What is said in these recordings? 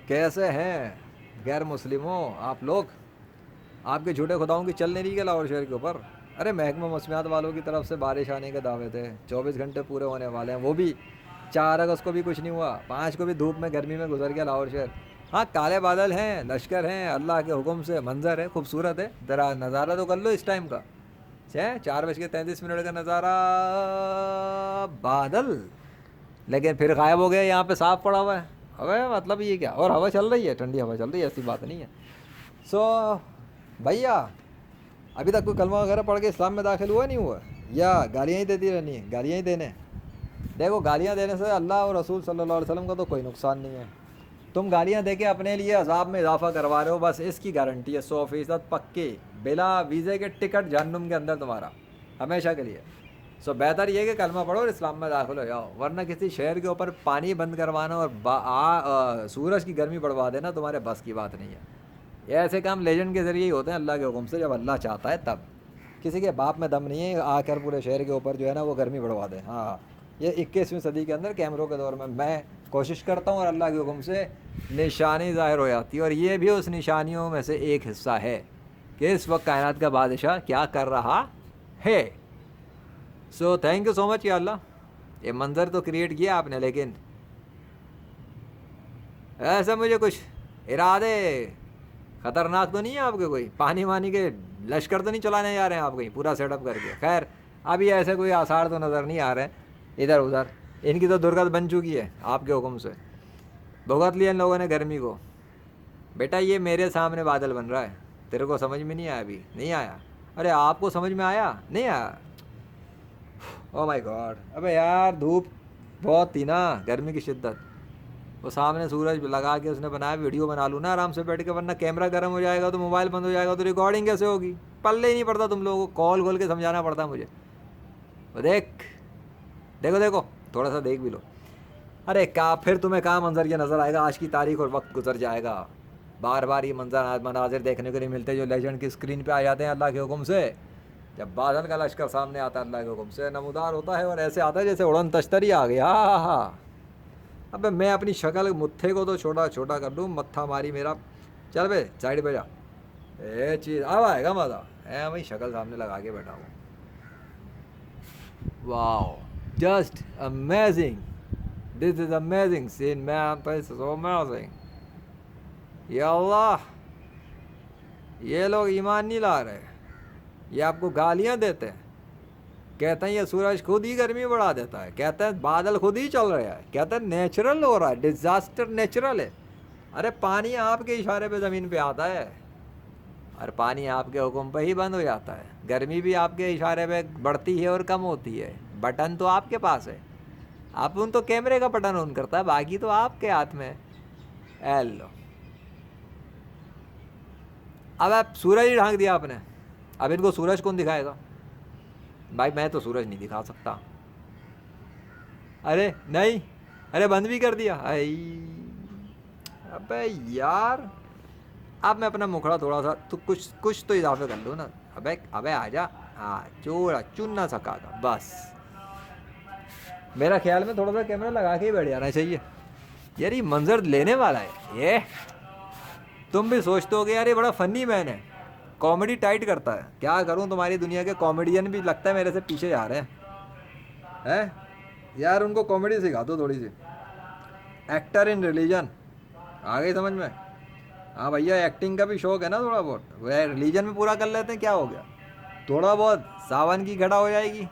کیسے ہیں غیر مسلموں آپ لوگ؟ آپ کے جھوٹے خداؤں کی چل نہیں رہی ہے لاہور شہر کے اوپر؟ ارے محکمہ موسمیات والوں کی طرف سے بارش آنے کے دعوے تھے، 24 گھنٹے پورے ہونے والے ہیں، وہ بھی 4 اگست کو بھی کچھ نہیں ہوا، 5 کو بھی دھوپ میں گرمی میں گزر گیا لاہور شہر۔ ہاں کالے بادل ہیں، لشکر ہیں، اللہ کے حکم سے منظر ہے، خوبصورت ہے، ذرا نظارہ تو کر لو اس ٹائم کا۔ 4:33 کا نظارہ، بادل، لیکن پھر غائب ہو گیا، یہاں پہ صاف پڑا ہوا ہے۔ ابے مطلب یہ کیا؟ اور ہوا چل رہی ہے، ٹھنڈی ہوا چل رہی ہے، ایسی بات نہیں ہے۔ سو بھیا، ابھی تک کوئی کلمہ وغیرہ پڑھ کے اسلام میں داخل ہوا نہیں ہوا؟ یا گالیاں ہی دیتی رہنی ہے؟ گالیاں ہی دینے؟ دیکھو گالیاں دینے سے اللہ اور رسول صلی اللہ علیہ وسلم کا تو کوئی نقصان نہیں ہے، تم گالیاں دے کے اپنے لیے عذاب میں اضافہ کروا رہے ہو، بس اس کی گارنٹی ہے 100% پکی، بلا ویزے کے ٹکٹ جہنم کے اندر تمہارا ہمیشہ کے لیے۔ سو بہتر یہ کہ کلمہ پڑھو اور اسلام میں داخل ہو جاؤ، ورنہ کسی شہر کے اوپر پانی بند کروانا اور سورج کی گرمی بڑھوا دینا تمہارے بس کی بات نہیں ہے۔ یہ ایسے کام لیجنڈ کے ذریعے ہی ہوتے ہیں، اللہ کے حکم سے، جب اللہ چاہتا ہے تب۔ کسی کے باپ میں دم نہیں ہے آ کر پورے شہر کے اوپر جو ہے نا وہ گرمی بڑھوا دے۔ ہاں یہ 21ویں صدی کے اندر کیمروں کے دور میں کوشش کرتا ہوں اور اللہ کے حکم سے نشانی ظاہر ہو جاتی ہے، اور یہ بھی اس نشانیوں میں سے ایک حصہ ہے کہ اس وقت کائنات کا بادشاہ کیا کر رہا ہے۔ سو تھینک یو سو مچ یا اللہ، یہ منظر تو کریٹ کیا آپ نے، لیکن ایسا مجھے کچھ ارادے خطرناک تو نہیں ہے آپ کے؟ کوئی پانی وانی کے لشکر تو نہیں چلانے جا رہے ہیں آپ کہیں پورا سیٹ اپ کر کے؟ خیر ابھی ایسے کوئی آثار تو نظر نہیں آ رہے ہیں ادھر ادھر، ان کی تو درگت بن چکی ہے آپ کے حکم سے، بھگت لیا ان لوگوں نے گرمی کو۔ بیٹا یہ میرے سامنے بادل بن رہا ہے، تیرے کو سمجھ میں نہیں آیا؟ ابھی نہیں آیا؟ ارے آپ کو سمجھ میں آیا نہیں آیا؟ او مائی گاڈ، ابے یار دھوپ بہت تھی نا، گرمی کی شدت، وہ سامنے سورج لگا کے اس نے بنایا، ویڈیو بنا لوں نا آرام سے بیٹھ کے، ورنہ کیمرہ گرم ہو جائے گا تو موبائل بند ہو جائے گا تو ریکارڈنگ کیسے ہوگی؟ پلے ہی نہیں پڑتا تم لوگوں کو، کال کھول کے سمجھانا پڑتا مجھے۔ وہ دیکھو دیکھو تھوڑا سا دیکھ بھی لو۔ ارے کیا پھر تمہیں کہاں منظر یہ نظر آئے گا؟ آج کی تاریخ اور وقت گزر جائے گا، بار بار یہ مناظر دیکھنے کو نہیں ملتے جو لیجنڈ کی اسکرین پہ آ جاتے ہیں اللہ کے حکم سے۔ جب بادل کا لشکر سامنے آتا ہے اللہ کے حکم سے، نمودار ہوتا ہے اور ایسے آتا ہے جیسے اڑن تشتری آ گیا۔ ہاں ہاں، ابے میں اپنی شکل متھے کو تو چھوٹا چھوٹا کر لوں، متھا ماری میرا، چل بے سائڈ پہ جا، اے چیز اب آئے گا مزہ، اے وہی شکل سامنے لگا کے بیٹھا ہوں۔ Wow, just amazing, this is amazing scene man, this is amazing. یا اللہ، یہ لوگ ایمان نہیں لا رہے، یہ آپ کو گالیاں دیتے ہیں، کہتے ہیں یہ سورج خود ہی گرمی بڑھا دیتا ہے، کہتے ہیں بادل خود ہی چل رہا ہے، کہتے ہیں نیچرل ہو رہا ہے، ڈیزاسٹر نیچرل ہے۔ ارے پانی آپ کے اشارے پہ زمین پہ آتا ہے، اور پانی آپ کے حکم پہ ہی بند ہو جاتا ہے، گرمی بھی آپ کے اشارے پہ بڑھتی ہے اور کم ہوتی ہے، بٹن تو آپ کے پاس ہے، آپ ان تو کیمرے کا بٹن آن کرتا ہے، باقی تو آپ کے ہاتھ میں ہے۔ اے لو، اب آپ سورج ہی ڈھانک دیا آپ نے، اب ان کو سورج کون دکھائے گا؟ بھائی میں تو سورج نہیں دکھا سکتا۔ ارے نہیں، ارے بند بھی کر دیا، ابے یار، اب میں اپنا مکھڑا تھوڑا سا تو کچھ تو اضافے کر لو نا، ابے آ جا، ہاں چوڑا چن نہ سکا گا بس۔ میرا خیال میں تھوڑا سا کیمرہ لگا کے ہی بیٹھ جانا چاہیے یار، یہ منظر لینے والا ہے یہ۔ تم بھی سوچتے ہو کہ یار یہ بڑا فنی مین ہے، کامیڈی ٹائٹ کرتا ہے، کیا کروں تمہاری دنیا کے کامیڈین بھی لگتا ہے میرے سے پیچھے جا رہے ہیں یار، ان کو کامیڈی سکھا دو تھوڑی سی، ایکٹر ان ریلیجن، آ گئی سمجھ میں؟ ہاں بھیا ایکٹنگ کا بھی شوق ہے نا تھوڑا بہت، وہ ریلیجن میں پورا کر لیتے ہیں، کیا ہو گیا؟ تھوڑا بہت ساون کی گھڑا ہو جائے گی۔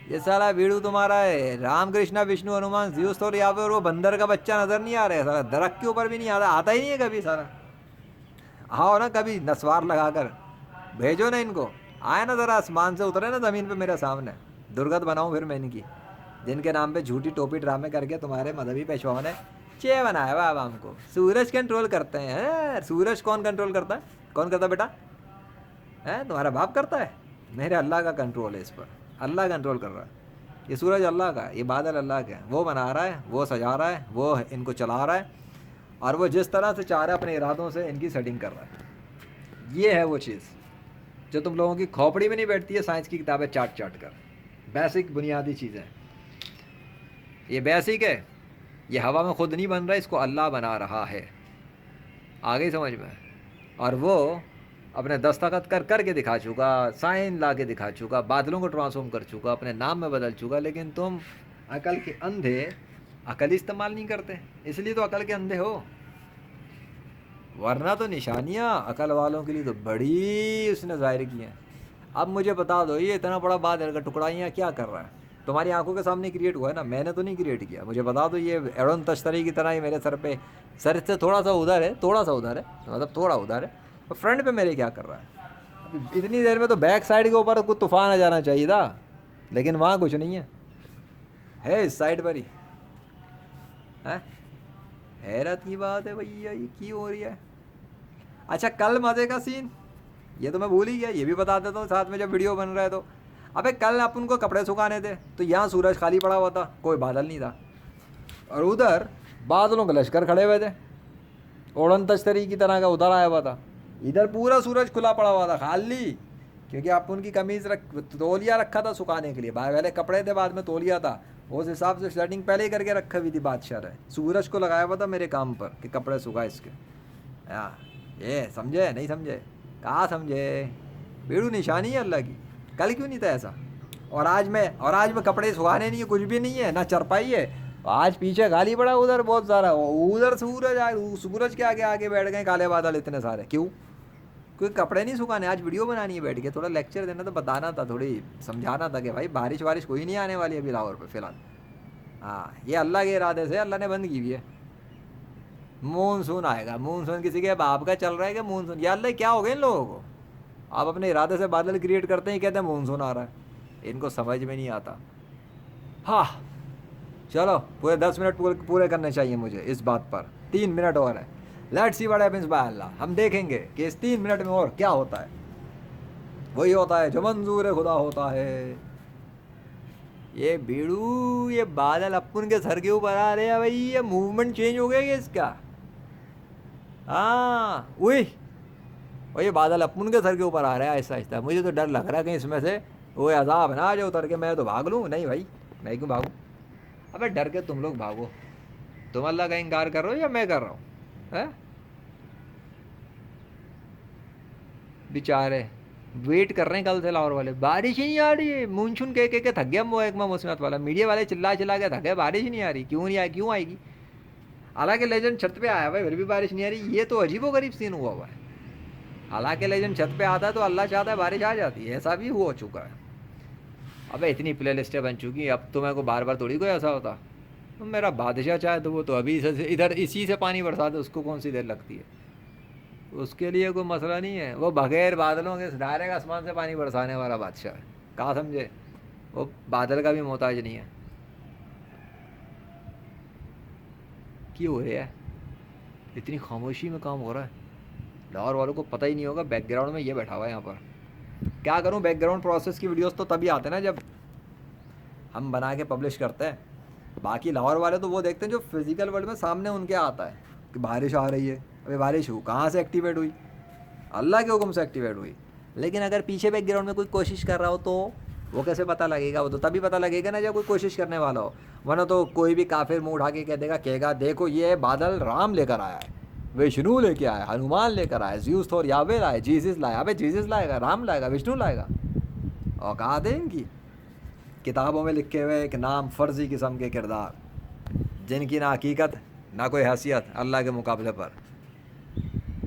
یہ سارا ویڈیو تمہارا ہے رام کرشنا وشنو ہنومان زیوس اور یہاں پہ، اور وہ بندر کا بچہ نظر نہیں آ رہا ہے، سارا درخت کے اوپر بھی نہیں آتا ہی نہیں ہے کبھی سارا۔ آؤ نا کبھی نسوار لگا کر بھیجو نا ان کو، آئے نا ذرا آسمان سے اترے نا زمین پہ میرے سامنے، درگت بناؤں پھر میں ان کی، جن کے نام پہ جھوٹی ٹوپی ڈرامے کر کے تمہارے مذہبی پیشواؤں نے چے بنایا ہوا عوام کو۔ سورج کنٹرول کرتے ہیں، سورج کون کنٹرول کرتا ہے؟ کون کرتا ہے بیٹا؟ تمہارا باپ کرتا ہے؟ میرے اللہ کا کنٹرول ہے اس پر، اللہ کنٹرول کر رہا ہے، یہ سورج اللہ کا ہے، یہ بادل اللہ کا ہے، وہ بنا رہا ہے، وہ سجا رہا ہے، وہ ان کو چلا رہا ہے، اور وہ جس طرح سے چاہ رہا ہے اپنے ارادوں سے ان کی سیٹنگ کر رہا ہے۔ یہ ہے وہ چیز جو تم لوگوں کی کھوپڑی میں نہیں بیٹھتی ہے، سائنس کی کتابیں چاٹ چاٹ کر، بیسک بنیادی چیزیں، یہ بیسک ہے، یہ ہوا میں خود نہیں بن رہا، اس کو اللہ بنا رہا ہے۔ आ गई समझ में? और वो अपने दस्तखत कर कर के दिखा चुका, साइन ला के दिखा चुका, बादलों को ट्रांसफॉर्म कर चुका, अपने नाम में बदल चुका, लेकिन तुम अकल के अंधे अकल इस्तेमाल नहीं करते, इसलिए तो अकल के अंधे हो। वरना तो निशानियाँ अकल वालों के लिए तो बड़ी उसने ज़ाहिर की हैं। अब मुझे बता दो, ये इतना बड़ा बादल का टुकड़ा यहाँ क्या कर रहा है? तुम्हारी आंखों के सामने क्रिएट हुआ है ना, मैंने तो नहीं क्रिएट किया। मुझे बता दो, ये एड़न तश्तरी की तरह ही मेरे सर पे, सर से थोड़ा सा उधर है, थोड़ा सा उधर है, मतलब थोड़ा उधर है, और फ्रंट पे मेरे क्या कर रहा है? अभी इतनी देर में तो बैक साइड के ऊपर कुछ तूफान आ जाना चाहिए था, लेकिन वहाँ कुछ नहीं है इस साइड पर ही है। हैरत की बात है भैया, ये क्यों हो रही है? अच्छा, कल मज़े का सीन, ये तो मैं भूल ही गया, ये भी बता देता हूँ साथ में जब वीडियो बन रहा है तो। अबे कल अपन को कपड़े सुखाने थे, तो यहाँ सूरज खाली पड़ा हुआ था, कोई बादल नहीं था, और उधर बादलों के लश्कर खड़े हुए थे, ओड़न तश्तरी की तरह का उधर आया हुआ था। इधर पूरा सूरज खुला पड़ा हुआ था खाली, क्योंकि आप उनकी कमीज़ तौलिया रखा था सुखाने के लिए, पहले कपड़े थे बाद में तौलिया था, उस हिसाब से सेटिंग पहले ही करके रखी हुई थी बादशाह ने। सूरज को लगाया हुआ था मेरे काम पर कि कपड़े सुखा इसके। हाँ, ये समझे नहीं समझे? कहाँ समझे? बेड़ू निशानी है अल्लाह की। कल क्यों नहीं था ऐसा? और आज में कपड़े सुखाने नहीं है, कुछ भी नहीं है, ना चरपाई है, आज पीछे गाली पड़ा उधर बहुत सारा, उधर सूरज के आगे आगे बैठ गए काले बादल इतने सारे। क्यों? कोई कपड़े नहीं सुखाने, आज वीडियो बनानी है बैठ के, थोड़ा लेक्चर देना तो बताना था, थोड़ी समझाना था कि भाई बारिश कोई नहीं आने वाली अभी लाहौर पे फ़िलहाल। हाँ, ये अल्लाह के इरादे से अल्लाह ने बंद की हुई है। मानसून आएगा, मानसून किसी के बाप का चल रहा है कि मानसून? या अल्लाह क्या हो गया इन लोगों को? आप अपने इरादे से बादल क्रिएट करते हैं, कहते हैं मानसून आ रहा है, इनको समझ में नहीं आता। हाँ चलो, पूरे 10 मिनट पूरे करने चाहिए मुझे इस बात पर, 3 मिनट और है। Let's see what happens by अल्लाह। हम देखेंगे कि इस 3 मिनट में और क्या होता है। वही होता है जो मंजूर खुदा होता है। ये बीड़ू, ये बादल अपन के सर के ऊपर आ रहे हैं भाई, ये मूवमेंट चेंज हो गया इसका। हाँ वही, और ये बादल अपन के सर के ऊपर आ रहा है आहिस्ता आहिस्ता। मुझे तो डर लग रहा है कि इसमें से वो अजाब ना आ जाए उतर के, मैं तो भाग लूँ। नहीं भाई, मैं क्यों भागूँ? अबे डर के तुम लोग भागो। तुम अल्लाह का इनकार कर रहे हो या मैं कर रहा हूँ? है बेचारे वेट कर रहे हैं कल से लाहौर वाले, बारिश ही नहीं आ रही है। मानसून कह के थक गया वो एक मौसमियत वाला, मीडिया वाले चिल्ला चिल्ला के थक गए, बारिश ही नहीं आ रही। क्यों नहीं आई? क्यों आएगी? हालांकि लेजेंड छत पे आया भाई, फिर भी बारिश नहीं आ रही। ये तो अजीबोगरीब सीन हुआ हुआ है। हालांकि लेजेंड छत पे आता है तो अल्लाह चाहता है बारिश आ जाती है, ऐसा भी हो चुका है। अबे इतनी प्ले लिस्टें बन चुकी हैं, अब तो मेरे को बार बार थोड़ी कोई ऐसा होता। तो मेरा बादशाह चाहे तो वो तो अभी इधर इसी से पानी बरसा दे, उसको कौन सी देर लगती है? उसके लिए कोई मसला नहीं है। वो बगैर बादलों के डायरेक्ट आसमान से पानी बरसाने वाला बादशाह है। कहाँ समझे? वो बादल का भी मोहताज नहीं है। क्यों हो रहा है? इतनी खामोशी में काम हो रहा है, लाहौर वालों को पता ही नहीं होगा बैकग्राउंड में ये बैठा हुआ है यहाँ पर। क्या करूँ, बैकग्राउंड प्रोसेस की वीडियोस तो तभी आते हैं ना जब हम बना के पब्लिश करते हैं। बाकी लाहौर वाले तो वो देखते हैं जो फिज़िकल वर्ल्ड में सामने उनके आता है कि बारिश आ रही है। अभी बारिश हो कहाँ से एक्टिवेट हुई? अल्लाह के हुक्म से एक्टिवेट हुई। लेकिन अगर पीछे बैकग्राउंड में कोई कोशिश कर रहा हो तो वो कैसे पता लगेगा? वो तो तभी पता लगेगा ना जब कोई कोशिश करने वाला हो। वरना तो कोई भी काफिर मुँह उठा के कह देगा, कहेगा देखो ये बादल राम लेकर आया है, विष्णु लेके आया, हनुमान लेकर आया, ज़्यूस थोर यावे लाया, जीसस लाया। अबे जीसस लाएगा, राम लाएगा, विष्णु लाएगा? औकात है इनकी। किताबों में लिखे हुए एक नाम फर्जी किस्म के किरदार, जिनकी ना हकीकत ना कोई हैसियत अल्लाह के मुकाबले पर।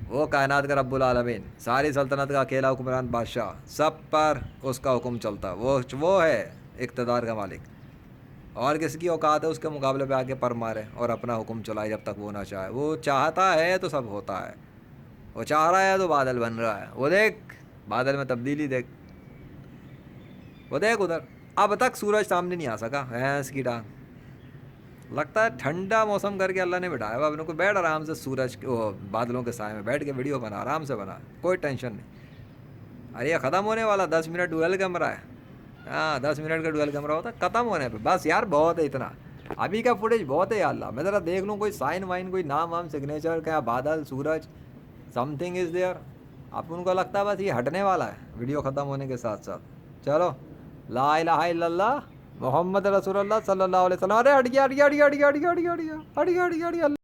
वो कायनात का रब्बुल आलमीन, सारी सल्तनत का अकेला हुक्मरान बादशाह, सब पर उसका हुक्म चलता। वो है इक़्तिदार का मालिक, और किसकी औकात है उसके मुकाबले पे आके पर मारे और अपना हुक्म चलाए जब तक वो ना चाहे। वो चाहता है तो सब होता है, वो चाह रहा है तो बादल बन रहा है। वो देख बादल में तब्दीली देख, वो देख उधर। अब तक सूरज सामने नहीं आ सका, भैंस की टांग। लगता है ठंडा मौसम करके अल्लाह ने बिठाया हुआ अपने को। बैठ आराम से सूरज के बादलों के साए में बैठ के वीडियो बना, आराम से बना, कोई टेंशन नहीं। अरे ये ख़त्म होने वाला, 10 मिनट डुअल कैमरा है। हाँ 10 मिनट का डुअल कैमरा होता है ख़त्म होने पे। बस यार बहुत है इतना, अभी का फुटेज बहुत है। यार अल्लाह, मैं ज़रा देख लूँ कोई साइन वाइन, कोई नाम वाम सिग्नेचर, क्या बादल सूरज समथिंग इज़ देयर। अब उनको लगता है बस ये हटने वाला है वीडियो ख़त्म होने के साथ साथ। चलो, ला इलाहा इल्लल्लाह मोहम्मद रसूलुल्लाह सल्लल्लाहु अलैहि वसल्लम। अरे हट गया हट गया हट गया हट गया हट गया हट गया हट गया हट गया हट गया।